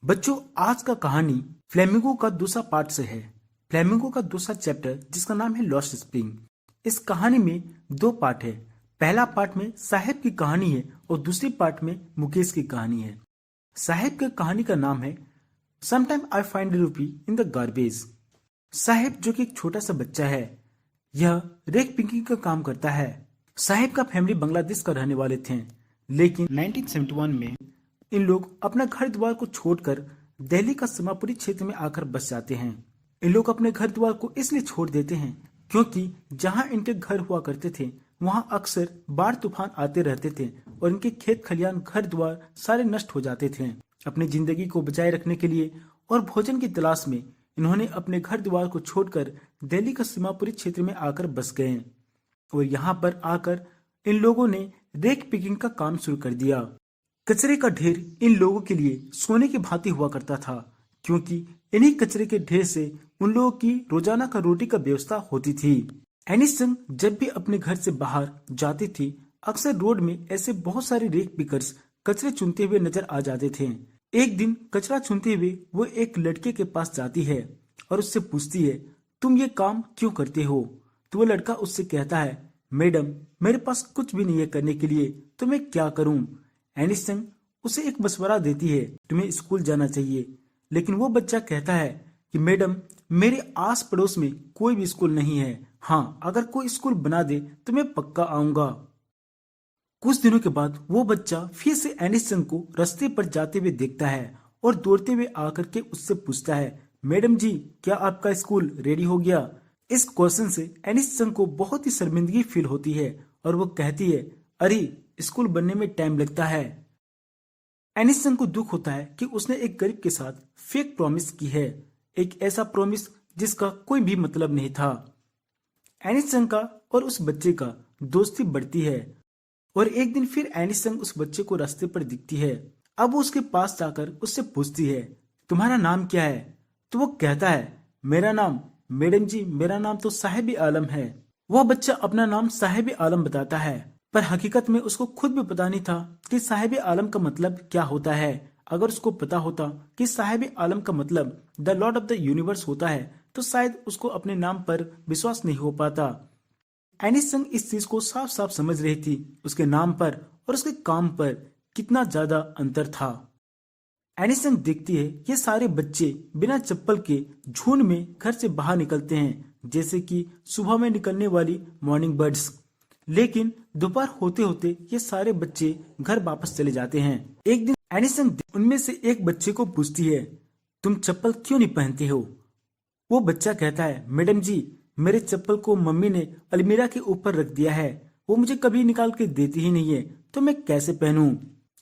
बच्चों, आज का कहानी फ्लेमिंगो का दूसरा पार्ट से है। फ्लेमिंगो का दूसरा चैप्टर जिसका नाम है लॉस्ट स्प्रिंग। इस कहानी में दो पार्ट है। पहला पार्ट में साहेब की कहानी है और दूसरी पार्ट में मुकेश की कहानी है। साहेब की कहानी का नाम है समटाइम आई फाइंड रूपी इन द गार्बेज। साहेब जो कि एक छोटा सा बच्चा है, यह रेक पिकिंग का काम करता है। साहेब का फैमिली बांग्लादेश का रहने वाले थे, लेकिन 1971 में इन लोग अपना घर द्वार को छोड़कर दिल्ली का समापुरी क्षेत्र में आकर बस जाते हैं। इन लोग अपने घर द्वार को इसलिए छोड़ देते हैं क्योंकि जहां इनके घर हुआ करते थे वहां अक्सर बाढ़ तूफान आते रहते थे और इनके खेत खलियान घर द्वार सारे नष्ट हो जाते थे। अपनी जिंदगी को बचाए रखने के लिए और भोजन की तलाश में इन्होंने अपने घर द्वार को छोड़कर दिल्ली का सीमापुरी क्षेत्र में आकर बस गए और यहाँ पर आकर इन लोगों ने रेक पिकिंग का काम शुरू कर दिया। कचरे का ढेर इन लोगों के लिए सोने की भांति हुआ करता था, क्योंकि इन्हीं कचरे के ढेर से उन लोगों की रोजाना का रोटी का व्यवस्था होती थी। एनिसन जब भी अपने घर से बाहर जाती थी, अक्सर रोड में ऐसे बहुत सारे रेक पिकर्स कचरे चुनते हुए नजर आ जाते थे। एक दिन कचरा चुनते हुए वो एक लड़के के पास जाती है और उससे पूछती है, तुम ये काम क्यों करते हो? तो वो लड़का उससे कहता है, मैडम मेरे पास कुछ भी नहीं है करने के लिए, तो मैं क्या करूं? एनिसन उसे एक मशवरा देती है, तुम्हें स्कूल जाना चाहिए। लेकिन वो बच्चा कहता है कि मैडम मेरे आस पड़ोस में कोई भी स्कूल नहीं है। हाँ, अगर कोई स्कूल बना दे तो मैं पक्का आऊंगा। कुछ दिनों के बाद वो बच्चा फिर से एनिसन को रास्ते पर जाते हुए देखता है और दौड़ते हुए आकर के उससे पूछता है, मैडम जी क्या आपका स्कूल रेडी हो गया? इस क्वेश्चन से एनिसन को बहुत ही शर्मिंदगी फील होती है और वो कहती है, अरे स्कूल बनने में टाइम लगता है। एनिसन को दुख होता है कि उसने एक गरीब के साथ फेक प्रॉमिस की है, एक ऐसा प्रॉमिस जिसका कोई भी मतलब नहीं था। एनिसन का और उस बच्चे का दोस्ती बढ़ती है और एक दिन फिर एनिसन उस बच्चे को रास्ते पर दिखती है। अब वो उसके पास जाकर उससे पूछती है, तुम्हारा नाम क्या है? तो वो कहता है, मेरा नाम, मैडम जी मेरा नाम तो साहिब आलम है। वह बच्चा अपना नाम साहिब आलम बताता है, पर हकीकत में उसको खुद भी पता नहीं था कि साहिब आलम का मतलब क्या होता है। अगर उसको पता होता कि साहिब आलम का मतलब the Lord of the universe होता है तो शायद उसको अपने नाम पर विश्वास नहीं हो पाता। एनिसन इस चीज को साफ साफ समझ रही थी, उसके नाम पर और उसके काम पर कितना ज्यादा अंतर था। एनिसन देखती है ये सारे बच्चे बिना चप्पल के झुंड में घर से बाहर निकलते हैं, जैसे कि सुबह में निकलने वाली मॉर्निंग बर्ड्स। लेकिन दोपहर होते होते ये सारे बच्चे घर वापस चले जाते हैं। एक दिन एनिसन उनमें से एक बच्चे को पूछती है, तुम चप्पल क्यों नहीं पहनते हो? वो बच्चा कहता है, मैडम जी मेरे चप्पल को मम्मी ने अलमीरा के ऊपर रख दिया है, वो मुझे कभी निकाल के देती ही नहीं है, तो मैं कैसे पहनूं?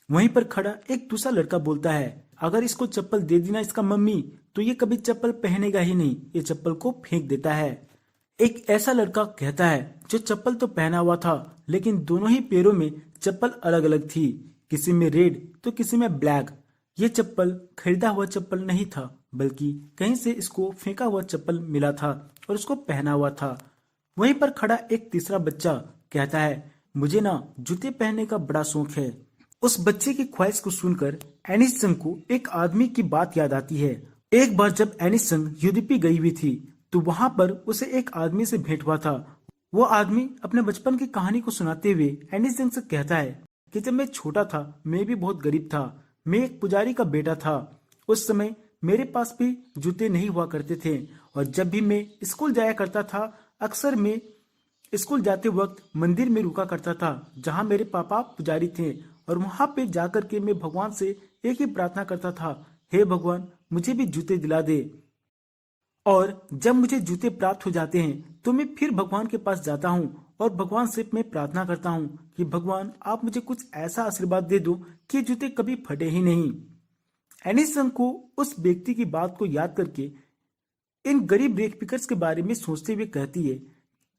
वहीं पर खड़ा एक दूसरा लड़का बोलता है, अगर इसको चप्पल दे दी ना इसका मम्मी तो ये कभी चप्पल पहनेगा ही नहीं, ये चप्पल को फेंक देता है। एक ऐसा लड़का कहता है जो चप्पल तो पहना हुआ था लेकिन दोनों ही पैरों में चप्पल अलग अलग थी, किसी में रेड तो किसी में ब्लैक। ये चप्पल खरीदा हुआ चप्पल नहीं था, बल्कि कहीं से इसको फेंका हुआ चप्पल मिला था और उसको पहना हुआ था। वहीं पर खड़ा एक तीसरा बच्चा कहता है, मुझे ना जूते पहनने का बड़ा शौक है। उस बच्चे की ख्वाहिश को सुनकर एनिसन को एक आदमी की बात याद आती है। एक बार जब एनिसन यूरोपी गई हुई थी तो वहां पर उसे एक आदमी से भेंट हुआ था। वो आदमी अपने बचपन की कहानी को सुनाते हुए एनिसन से कहता है कि जब मैं छोटा था मैं भी बहुत गरीब था, मैं एक पुजारी का बेटा था। उस समय मेरे पास भी जूते नहीं हुआ करते थे और जब भी मैं स्कूल जाया करता था अक्सर मैं स्कूल जाते वक्त मंदिर में रुका करता था जहां मेरे पापा पुजारी थे और वहां पे जाकर के मैं भगवान से एक ही प्रार्थना करता था, हे भगवान मुझे भी जूते दिला दे। और जब मुझे जूते प्राप्त हो जाते हैं तो मैं फिर भगवान के पास जाता हूँ और भगवान से मैं प्रार्थना करता हूँ कि भगवान आप मुझे कुछ ऐसा आशीर्वाद दे दो कि जूते कभी फटे ही नहीं। एनिसन को उस व्यक्ति की बात को याद करके इन गरीब रेक पिकर्स के बारे में सोचते हुए कहती है,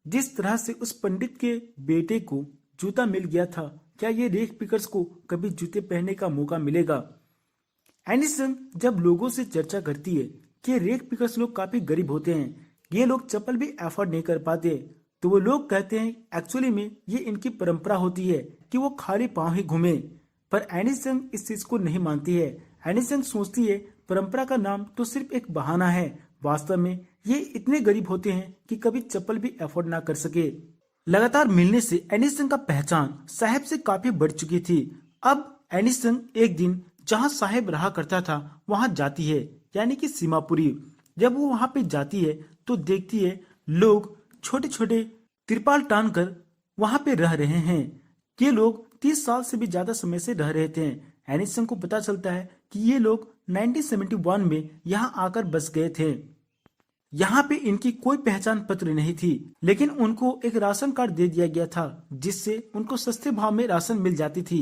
जिस तरह से उस पंडित के बेटे को जूता मिल गया था, क्या ये रेक पिकर्स को कभी जूते पहनने का मौका मिलेगा? एनिसन जब लोगों से चर्चा करती है कि रेक पिकर्स लोग काफी गरीब होते हैं, ये लोग चप्पल भी अफोर्ड नहीं कर पाते, तो वो लोग कहते हैं एक्चुअली में ये इनकी परंपरा होती है कि वो खाली पांव ही घूमे। पर एनिसन इस चीज को नहीं मानती है। एनिसन सोचती है परंपरा का नाम तो सिर्फ एक बहाना है, वास्तव में ये इतने गरीब होते हैं कि कभी चप्पल भी अफोर्ड ना कर सके। लगातार मिलने से एनिसन का पहचान साहेब से काफी बढ़ चुकी थी। अब एनिसन एक दिन जहां साहेब रहा करता था वहां जाती है, यानी कि सीमापुरी। जब वो वहां पे जाती है तो देखती है लोग छोटे छोटे तिरपाल टान कर वहां पे रह रहे हैं। ये लोग 30 साल से भी ज्यादा समय से रह रहे थे। एनिसन को पता चलता है कि ये लोग 1971 में यहाँ आकर बस गए थे। यहाँ पे इनकी कोई पहचान पत्र नहीं थी, लेकिन उनको एक राशन कार्ड दे दिया गया था जिससे उनको सस्ते भाव में राशन मिल जाती थी।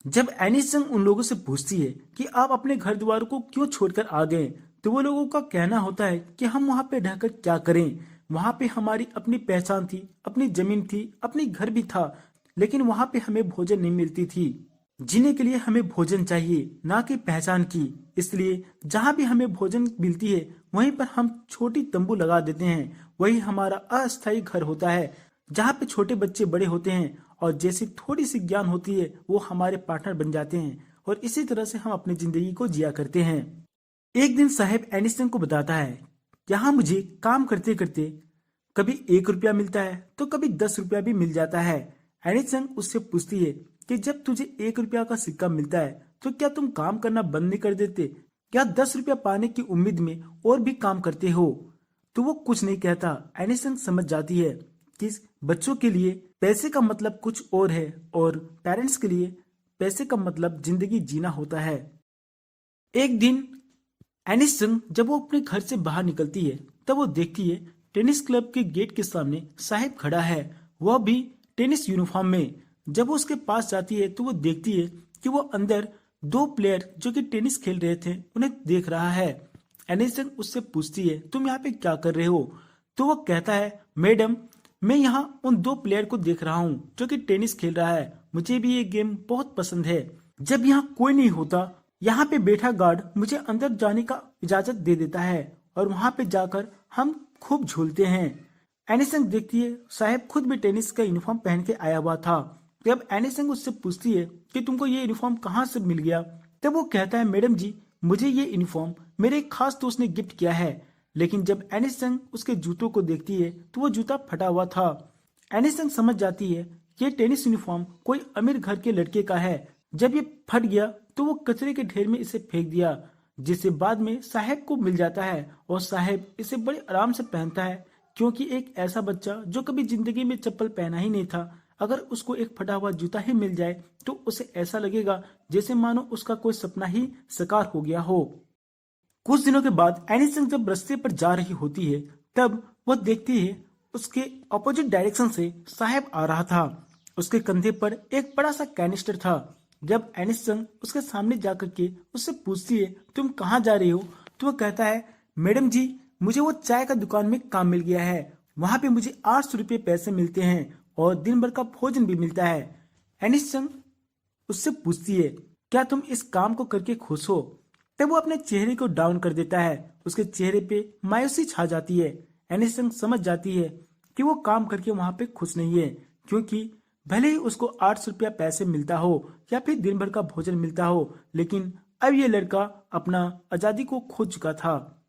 जब एनिसन उन लोगों से पूछती है कि आप अपने घर द्वार को क्यों छोड़कर आ गए, तो वो लोगों का कहना होता है कि हम वहां पे रहकर क्या करें, वहां पे हमारी अपनी पहचान थी, अपनी जमीन थी, अपनी घर भी था, लेकिन वहां पे हमें भोजन नहीं मिलती थी। जीने के लिए हमें भोजन चाहिए, ना कि पहचान की। इसलिए जहां भी हमें भोजन मिलती है वहीं पर हम छोटी तंबू लगा देते हैं। वही हमारा अस्थायी घर होता है, जहाँ पे छोटे बच्चे बड़े होते हैं और जैसी थोड़ी सी ज्ञान होती है वो हमारे पार्टनर बन जाते हैं, और इसी तरह से हम अपनी जिंदगी को जिया करते हैं। एक दिन साहेब एनिसन को बताता है, यहाँ मुझे काम करते करते कभी 1 रुपया मिलता है तो कभी 10 रुपया भी मिल जाता है। एनिसन उससे पूछती है कि जब तुझे 1 रुपया का सिक्का मिलता है तो क्या तुम काम करना बंद नहीं कर देते? क्या 10 रुपया पाने की उम्मीद में और भी काम करते हो? तो वो कुछ नहीं कहता। एनिसन समझ जाती है कि बच्चों के लिए पैसे का मतलब कुछ और है और पेरेंट्स के लिए पैसे का मतलब जिंदगी जीना होता है। एक दिन एनिसन जब वो अपने घर से बाहर निकलती है तब वो देखती है टेनिस क्लब के गेट के सामने साहिब खड़ा है, वह भी टेनिस यूनिफॉर्म में। जब वो उसके पास जाती है तो वो देखती है कि वो अंदर 2 प्लेयर जो कि टेनिस खेल रहे थे उन्हें देख रहा है। एनिसन उससे पूछती है, तुम यहाँ पे क्या कर रहे हो? तो वो कहता है, मैडम मैं यहाँ उन 2 प्लेयर को देख रहा हूँ जो कि टेनिस खेल रहा है, मुझे भी ये गेम बहुत पसंद है। जब यहाँ कोई नहीं होता, यहाँ पे बैठा गार्ड मुझे अंदर जाने का इजाजत दे देता है और वहां पे जाकर हम खूब झूलते हैं। एनिसन देखती है साहेब खुद भी टेनिस का यूनिफॉर्म पहन के आया हुआ था। जब एनिसन उससे पूछती है कि तुमको ये यूनिफॉर्म कहाँ से मिल गया, तब वो कहता है, मैडम जी मुझे ये यूनिफॉर्म मेरे एक खास दोस्त ने गिफ्ट किया है। लेकिन जब एनिसन उसके जूतों को देखती है तो वो जूता फटा हुआ था। एनिसन समझ जाती है कि ये टेनिस यूनिफॉर्म कोई अमीर घर के लड़के का है। जब ये फट गया तो वो कचरे के ढेर में इसे फेंक दिया, जिसे बाद में साहेब को मिल जाता है और साहेब इसे बड़े आराम से पहनता है, क्योंकि एक ऐसा बच्चा जो कभी जिंदगी में चप्पल पहना ही नहीं था, अगर उसको एक फटा हुआ जूता ही मिल जाए तो उसे ऐसा लगेगा जैसे मानो उसका कोई सपना ही साकार हो गया हो। कुछ दिनों के बाद एनिसन जब रास्ते पर जा रही होती है तब वह देखती है उसके अपोजिट डायरेक्शन से साहेब आ रहा था। उसके कंधे पर एक बड़ा सा कैनिस्टर था। जब एनिसन उसके सामने जाकर के उससे पूछती है, तुम कहाँ जा रही हो? तो वह कहता है, मैडम जी मुझे वो चाय का दुकान में काम मिल गया है, वहां पे मुझे 800 रुपये पैसे मिलते हैं और दिन भर का भोजन भी मिलता है। एनिसन उससे पूछती है, क्या तुम इस काम को करके खुश हो? तब वो अपने चेहरे को डाउन कर देता है। उसके चेहरे पे मायूसी छा जाती है। एनिसन समझ जाती है कि वो काम करके वहां पे खुश नहीं है, क्योंकि भले ही उसको 800 रुपया पैसे मिलता हो या फिर दिन भर का भोजन मिलता हो, लेकिन अब ये लड़का अपना आजादी को खो चुका था।